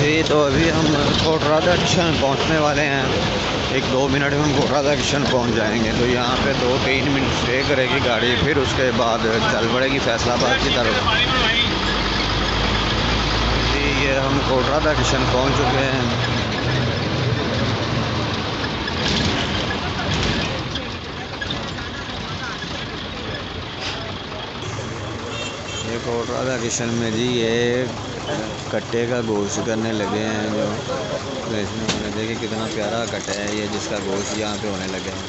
अभी हम कोटरादा जंक्शन पहुंचने वाले हैं। 1-2 मिनट में हम कोटरादा जंक्शन पहुंच जाएंगे। तो यहाँ पे 2-3 मिनट स्टे करेगी गाड़ी, फिर उसके बाद चल पड़ेगी फैसलाबाद की तरफ। जी ये हम कोटरादा जंक्शन पहुँच चुके हैं। ये कोटरादा जंक्शन में जी ये कट्टे का गोश्त करने लगे हैं जो बेचने वाले। देखिए कितना प्यारा कट्टा है ये, जिसका गोश्त यहाँ पे होने लगे हैं।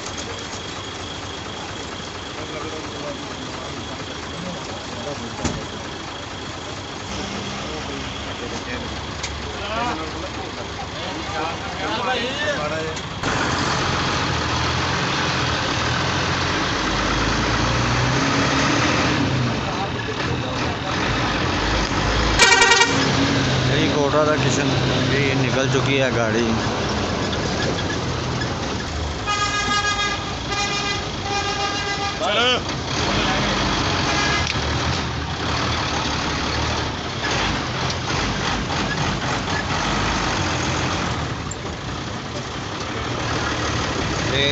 कोटरादा जंक्शन भी निकल चुकी है गाड़ी।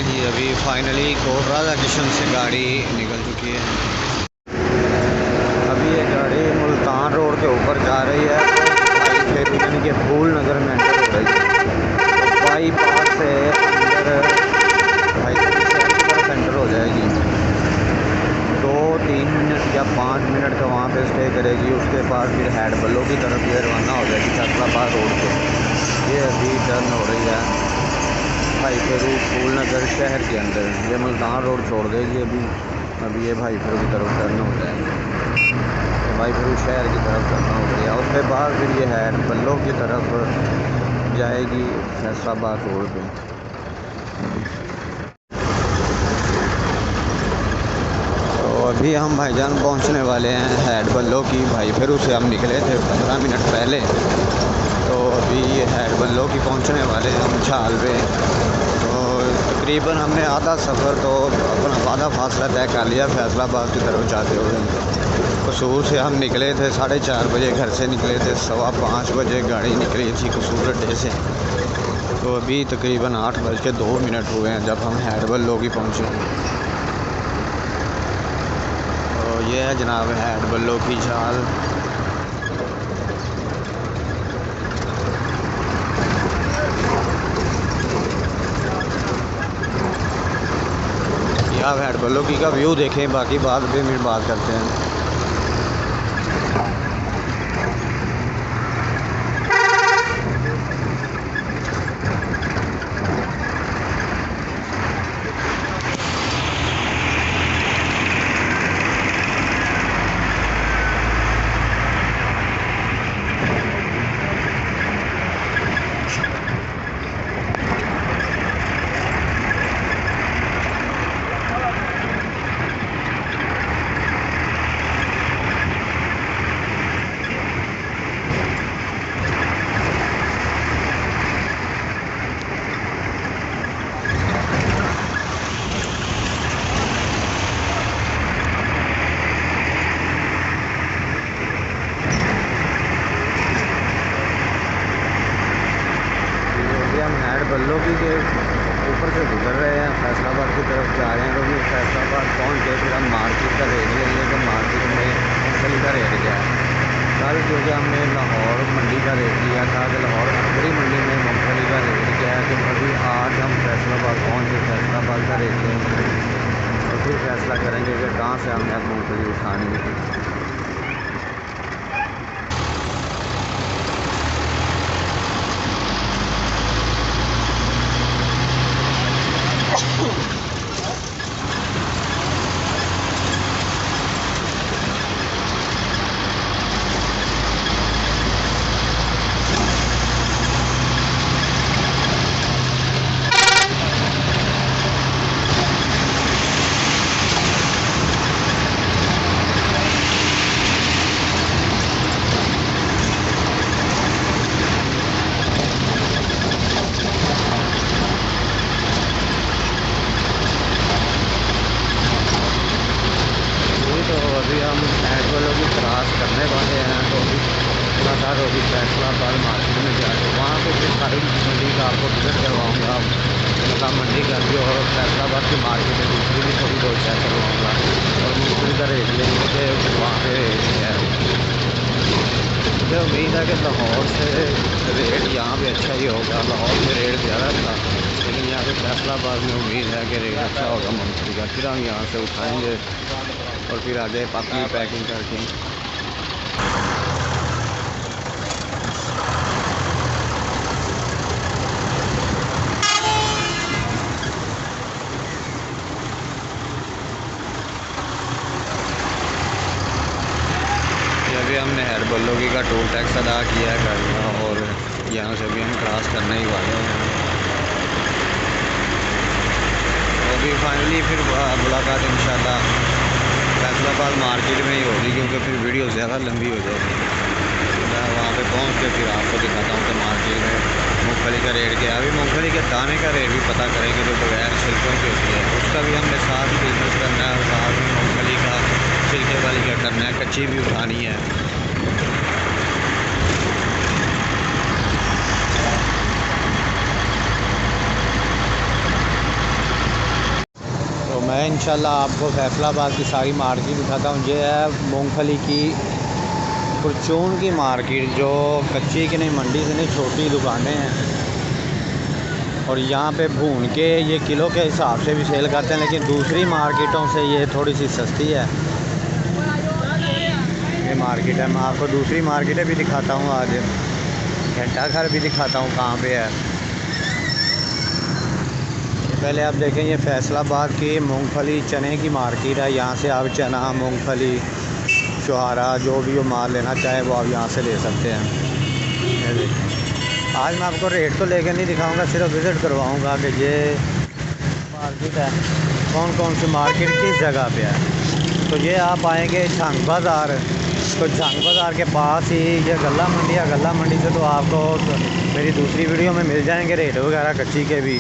जी अभी फाइनली कोटरादा जंक्शन से गाड़ी निकल चुकी है। अभी ये गाड़ी मुल्तान रोड के ऊपर जा रही है, यानी कि फूल नगर में एंटर हो रही है। बाईपास से अंदर एंटर हो जाएगी। 2-3 मिनट या 5 मिनट का वहाँ पे स्टे करेगी। उसके बाद फिर हैड बल्लो की तरफ ये रवाना हो जाएगी फैसलाबाद रोड पे। ये अभी टर्न हो रही है भाई फेरू फूल नगर शहर के अंदर। ये मुल्तान रोड छोड़ देगी अभी ये भाई फेरू की तरफ टर्न हो जाएगी। भाई फेरू शहर की तरफ टर्न हो गया। उसके बाद फिर ये है बल्लो की तरफ जाएगी फैसलाबाद रोड पे। तो अभी हम भाईजान पहुंचने वाले हैं हैड बल्लो की। भाई फेरू से हम निकले थे 15 मिनट पहले। तो अभी ये हैड बल्लो की पहुंचने वाले हैं हम छाल पे। तो तकरीबन हमने आधा सफ़र तो अपना आधा फासला तय कर लिया फैसलाबाद की तरफ जाते हुए। कसूर से हम निकले थे 4:30 बजे, घर से निकले थे 5:15 बजे गाड़ी निकली थी कसूर अड्डे से। तो अभी तकरीबन 8:02 हुए हैं जब हम हैड बल्लो की पहुँचे। तो ये है जनाब हैड बल्लो की चाल। आप हैड बल्लो की का व्यू देखें, बाकी बाद में बात करते हैं। बल्लो की के ऊपर से गुजर रहे हैं, फैसलाबाद की तरफ जा रहे हैं। तो भी फैसलाबाद पहुँच के फिर हम मार्केट का रेट लेंगे। तो मार्केट में मूँगफली का रेट क्या है। कल क्योंकि हमने लाहौर मंडी का रेट लिया था कि लाहौर बड़ी मंडी में मूँगफली का रेट क्या है। तो अभी आज हम फैसलाबाद पहुँच के फैसलाबाद का रेट लेंगे और फिर फैसला करेंगे कि कहाँ से हमने मूँगफली उठानी है। फैसलाबाद मार्केट में जाके वहाँ पे फिर सारी मंडी का आपको विजिट करवाऊँगा। मतलब मंडी का भी और फैसलाबाद की मार्केट है दूसरी भी थोड़ी बहुत चेक करवाऊँगा और मूँगफली का रेट लेके फिर वहाँ पे है। मुझे उम्मीद है कि लाहौर से रेट यहाँ पे अच्छा ही होगा। लाहौर में रेट ज़्यादा था लेकिन यहाँ पे फैसलाबाद में उम्मीद है कि रेट अच्छा होगा मूँगफली का। फिर हम यहाँ से उठाएँगे और फिर आगे पतली पैकिंग करके अभी हमने हैड बल्लोगी का टोल टैक्स अदा किया है गाड़ियाँ और यहाँ से भी हम क्रॉस करने ही वाले हैं। तो अभी फाइनली फिर मुलाकात इंशाल्लाह फैसलाबाद मार्केट में ही होगी क्योंकि फिर वीडियो ज़्यादा लंबी हो जाएगी। मैं वहाँ पे पहुँच के फिर आपको दिखाता हूँ कि मार्केट में मूँगफली का रेट क्या है। अभी मूँगफली के दाने का रेट भी पता करेंगे जो बगैर छिलकों के होती है उसका भी हमने साथ ही बिजनेस करना है और साथ में मूँगफली का छिलके वाली क्या करना है, कच्ची भी उठानी है। तो मैं इंशाल्लाह आपको फैसलाबाद की सारी मार्केट दिखाता हूँ। ये है मूंगफली की परचून की मार्केट जो कच्ची की नहीं मंडी से नहीं छोटी दुकानें हैं और यहाँ पे भून के ये किलो के हिसाब से भी सेल करते हैं लेकिन दूसरी मार्केटों से ये थोड़ी सी सस्ती है। ये मार्केट है, मैं आपको दूसरी मार्केटें भी दिखाता हूँ। आज घंटा घर भी दिखाता हूँ कहाँ पे है। पहले आप देखें ये फैसलाबाद की मूंगफली चने की मार्केट है। यहाँ से आप चना मूंगफली छुहारा जो भी वो माल लेना चाहे वो आप यहाँ से ले सकते हैं। आज मैं आपको रेट तो लेकर नहीं दिखाऊंगा, सिर्फ विज़िट करवाऊंगा कि ये मार्केट है कौन कौन सी मार्केट किस जगह पे है। तो ये आप आएंगे झंग बाज़ार, तो झंग बाज़ार के पास ही ये गल्ला मंडी है। गल्ला मंडी से तो आपको मेरी दूसरी वीडियो में मिल जाएंगे रेट वगैरह कच्ची के भी।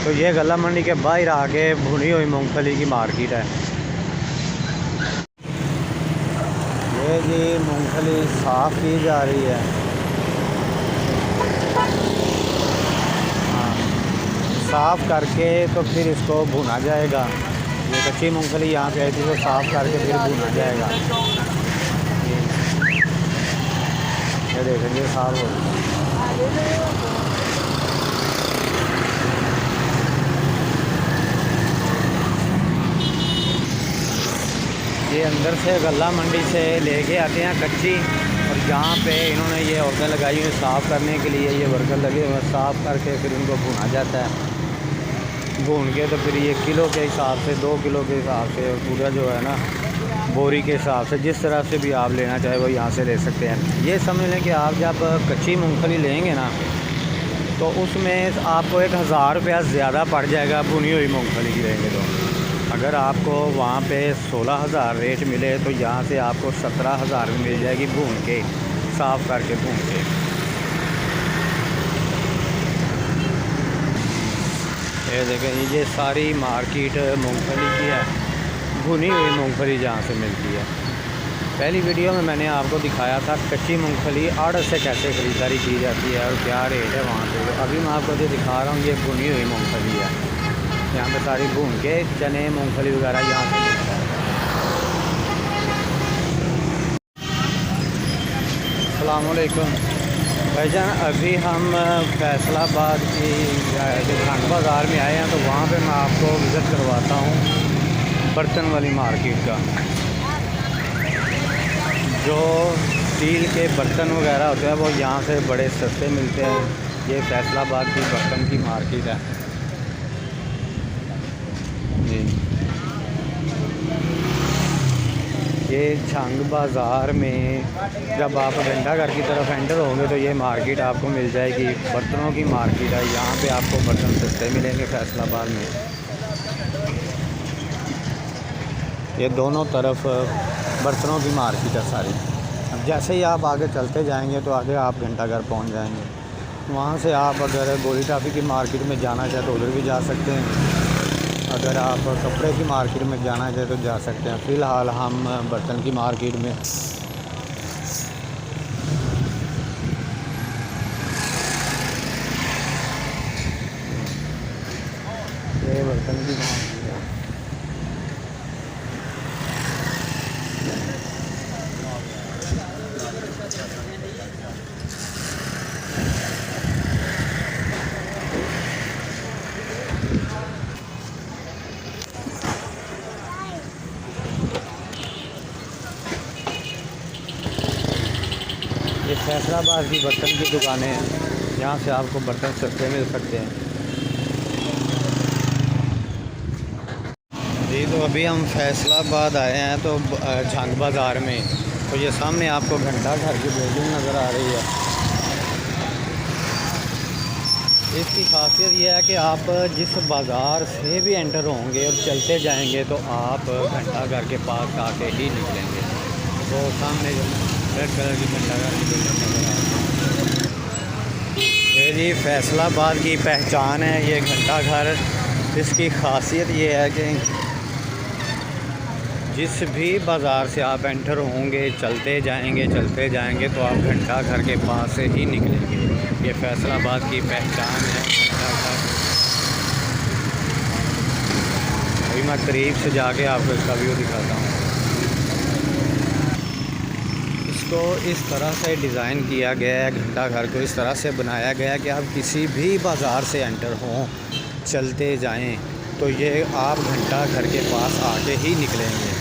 तो ये गल्ला मंडी के बाहर आके भुनी हुई मूंगफली की मार्केट है। ये जी मूंगफली साफ़ की जा रही है। हाँ, साफ़ करके तो फिर इसको भुना जाएगा। ये कच्ची मूंगफली यहाँ पे आई थी तो साफ़ करके फिर भुना जाएगा। ये देखेंगे साफ़ हो गया। ये अंदर से गल्ला मंडी से लेके आते हैं कच्ची और जहाँ पे इन्होंने ये औरतें लगाई हुई साफ़ करने के लिए ये वर्कर लगे हुए साफ़ करके फिर उनको भुना जाता है। भून के तो फिर ये किलो के हिसाब से 2 किलो के हिसाब से पूरा जो है ना बोरी के हिसाब से जिस तरह से भी आप लेना चाहे वो यहाँ से ले सकते हैं। ये समझ लें कि आप जब कच्ची मूँगफली लेंगे ना तो उसमें आपको 1000 रुपया ज़्यादा पड़ जाएगा भुनी हुई मूँगफली की लेंगे तो। अगर आपको वहाँ पे 16,000 रेट मिले तो यहाँ से आपको 17,000 में मिल जाएगी भून के साफ़ करके भून के। ये देखें ये सारी मार्केट मूंगफली की है, भुनी हुई मूंगफली जहाँ से मिलती है। पहली वीडियो में मैंने आपको दिखाया था कच्ची मूंगफली आड़ से कैसे ख़रीदारी की जाती है और क्या रेट है वहाँ पे। अभी मैं आपको जो दिखा रहा हूँ ये भुनी हुई मूंगफली है। यहाँ पे सारी भून के चने मूंगफली वगैरह यहाँ से मिलता है। अस्सलाम वालेकुम भाईजान, अभी हम फैसलाबाद की झंग बाज़ार में आए हैं तो वहाँ पे मैं आपको विज़िट करवाता हूँ बर्तन वाली मार्केट का। जो स्टील के बर्तन वगैरह होते हैं वो यहाँ से बड़े सस्ते मिलते हैं। ये फैसलाबाद की बर्तन की मार्केट है जी। ये झंग बाज़ार में जब आप घंटाघर की तरफ एंटर होंगे तो ये मार्केट आपको मिल जाएगी, बर्तनों की मार्केट है। यहाँ पे आपको बर्तन सस्ते मिलेंगे फैसलाबाद में। ये दोनों तरफ बर्तनों की मार्केट है सारी। अब जैसे ही आप आगे चलते जाएंगे तो आगे आप घंटाघर पहुँच जाएंगे। वहाँ से आप अगर गोली टाफी की मार्केट में जाना चाहे तो उधर भी जा सकते हैं। अगर आप कपड़े की मार्केट में जाना चाहे तो जा सकते हैं। फ़िलहाल हम बर्तन की मार्केट में। बर्तन की दुकान है। ये फैसलाबाद की बर्तन की दुकानें हैं, यहाँ से आपको बर्तन सस्ते मिल सकते हैं। जी तो अभी हम फैसलाबाद आए हैं तो झंग बाज़ार में, तो ये सामने आपको घंटा घर की बिल्डिंग नज़र आ रही है। इसकी खासियत यह है कि आप जिस बाज़ार से भी एंटर होंगे और चलते जाएंगे तो आप घंटा घर के पास आके ही निकलेंगे। तो सामने जो रेड कलर की घंटा घर की बिल्डिंग नज़र आ रही है, ये जी फैसलाबाद की पहचान है ये घंटा घर। इसकी खासियत ये है कि जिस भी बाज़ार से आप एंटर होंगे चलते जाएंगे तो आप घंटा घर के पास से ही निकलेंगे। ये फैसलाबाद की पहचान है घंटा घर। अभी मैं करीब से जाके आपको इसका व्यू दिखाता हूँ। इसको इस तरह से डिज़ाइन किया गया है, घंटा घर को इस तरह से बनाया गया है कि आप किसी भी बाज़ार से एंटर हों चलते जाएं तो ये आप घंटा घर के पास आके ही निकलेंगे।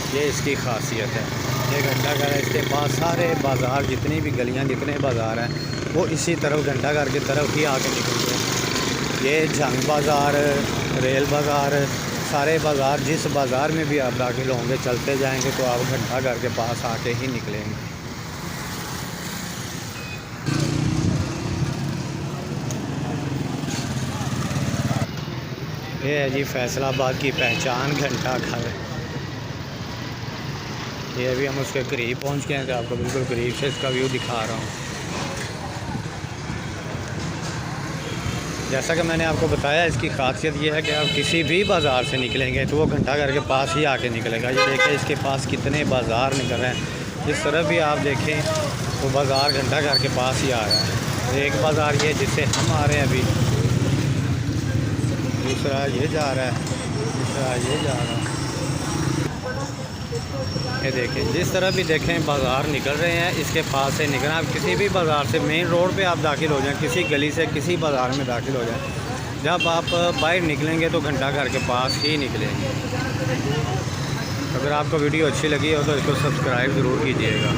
ये इसकी खासियत है। ये घंटा घर है, इसके पास सारे बाज़ार जितनी भी गलियां जितने बाज़ार हैं वो इसी तरफ घंटा घर की तरफ ही आके निकलते हैं। ये झंग बाज़ार, रेल बाज़ार, सारे बाज़ार जिस बाज़ार में भी आप दाखिल होंगे चलते जाएंगे तो आप घंटा घर के पास आके ही निकलेंगे। ये है जी फैसलाबाद की पहचान घंटा घर। ये अभी हम उसके करीब पहुंच गए हैं तो आपको बिल्कुल करीब से इसका व्यू दिखा रहा हूँ। जैसा कि मैंने आपको बताया इसकी खासियत ये है कि आप किसी भी बाज़ार से निकलेंगे तो वो घंटा घर के पास ही आके निकलेगा। ये देखें इसके पास कितने बाज़ार निकल रहे हैं। जिस तरफ भी आप देखें तो बाज़ार घंटा घर के पास ही आ रहा है। एक बाज़ार ये जिससे हम आ रहे हैं अभी, दूसरा ये जा रहा है, दूसरा ये जा रहा है। ये देखें जिस तरह भी देखें बाज़ार निकल रहे हैं इसके पास से निकलना। आप किसी भी बाज़ार से मेन रोड पे आप दाखिल हो जाएं, किसी गली से किसी बाज़ार में दाखिल हो जाएं, जब आप बाहर निकलेंगे तो घंटा घर के पास ही निकलेंगे। अगर आपको वीडियो अच्छी लगी हो तो इसको सब्सक्राइब ज़रूर कीजिएगा।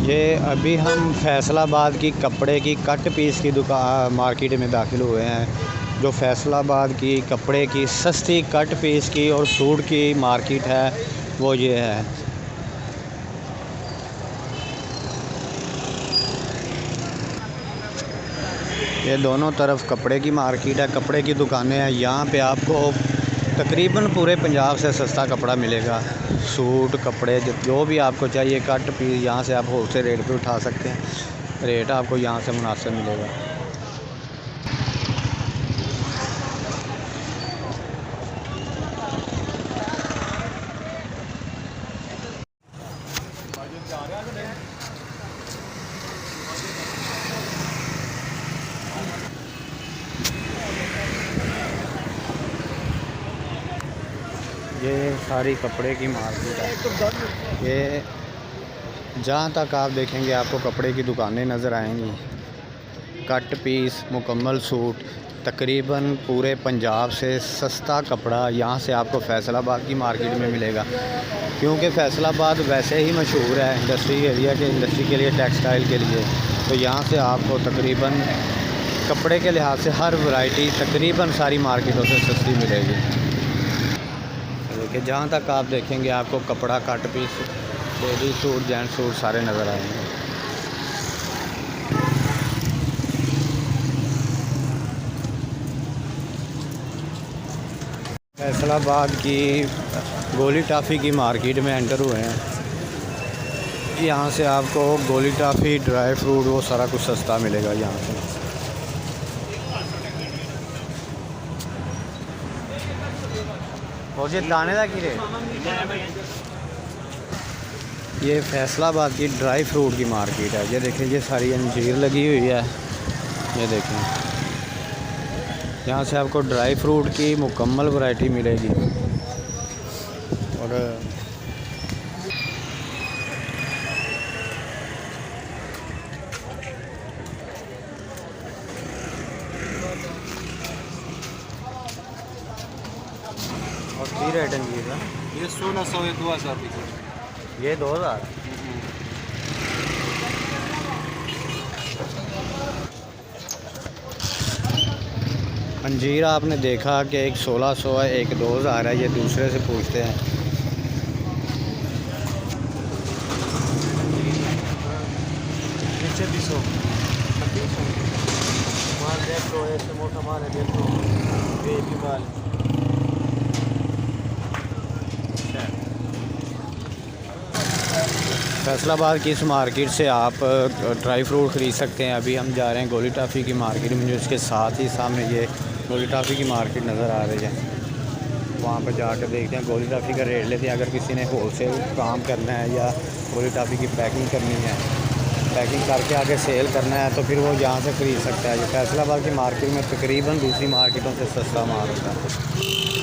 ये अभी हम फैसलाबाद की कपड़े की कट पीस की दुकान मार्केट में दाखिल हुए हैं। जो फैसलाबाद की कपड़े की सस्ती कट पीस की और सूट की मार्केट है वो ये है। ये दोनों तरफ कपड़े की मार्केट है, कपड़े की दुकानें हैं। यहाँ पे आपको तकरीबन पूरे पंजाब से सस्ता कपड़ा मिलेगा। सूट कपड़े जो भी आपको चाहिए कट पीस यहाँ से आप होलसेल रेट पे उठा सकते हैं। रेट आपको यहाँ से मुनासिब मिलेगा। ये सारी कपड़े की मार्केट है। ये जहाँ तक आप देखेंगे आपको कपड़े की दुकानें नज़र आएंगी। कट पीस मुकम्मल सूट तकरीबन पूरे पंजाब से सस्ता कपड़ा यहाँ से आपको फैसलाबाद की मार्केट में मिलेगा। क्योंकि फैसलाबाद वैसे ही मशहूर है इंडस्ट्री एरिया के, इंडस्ट्री के लिए, टेक्सटाइल के लिए। तो यहाँ से आपको तकरीबन कपड़े के लिहाज से हर वैरायटी तकरीबन सारी मार्केटों से सस्ती मिलेगी। देखिए जहाँ तक आप देखेंगे आपको कपड़ा cut piece lady suit gent suit सारे नज़र आएंगे। फैसलाबाद की गोली टाफ़ी की मार्केट में एंटर हुए हैं। यहाँ से आपको गोली टाफ़ी ड्राई फ्रूट वो सारा कुछ सस्ता मिलेगा यहाँ से। और ये दाने का की ये फैसलाबाद की ड्राई फ्रूट की मार्केट है। ये देखें ये सारी अंजीर लगी हुई है। ये देखें यहाँ से आपको ड्राई फ्रूट की मुकम्मल वैरायटी मिलेगी। और की रेट है ये 1600 ये 2000 ये 2000। अंजीर आपने देखा कि एक 1600 है, एक 2000 है। ये दूसरे से पूछते हैं। नीचे 200 माल देख लो, ऐसे मोटा माल है देख लो, बेबी माल। फैसलाबाद की इस मार्केट से आप ड्राई फ्रूट ख़रीद सकते हैं। अभी हम जा रहे हैं गोली टाफ़ी की मार्केट में, जो इसके साथ ही सामने ये गोली टाफ़ी की मार्केट नज़र आ रही है। वहाँ पर जाकर देखते हैं, गोली टाफ़ी का रेट लेते हैं। अगर किसी ने होलसेल काम करना है या गोली टाफ़ी की पैकिंग करनी है, पैकिंग करके आगे सेल करना है, तो फिर वो यहाँ से ख़रीद सकता है। ये फैसलाबाद की मार्केट में तकरीबन दूसरी मार्केटों से सस्ता माल होता है।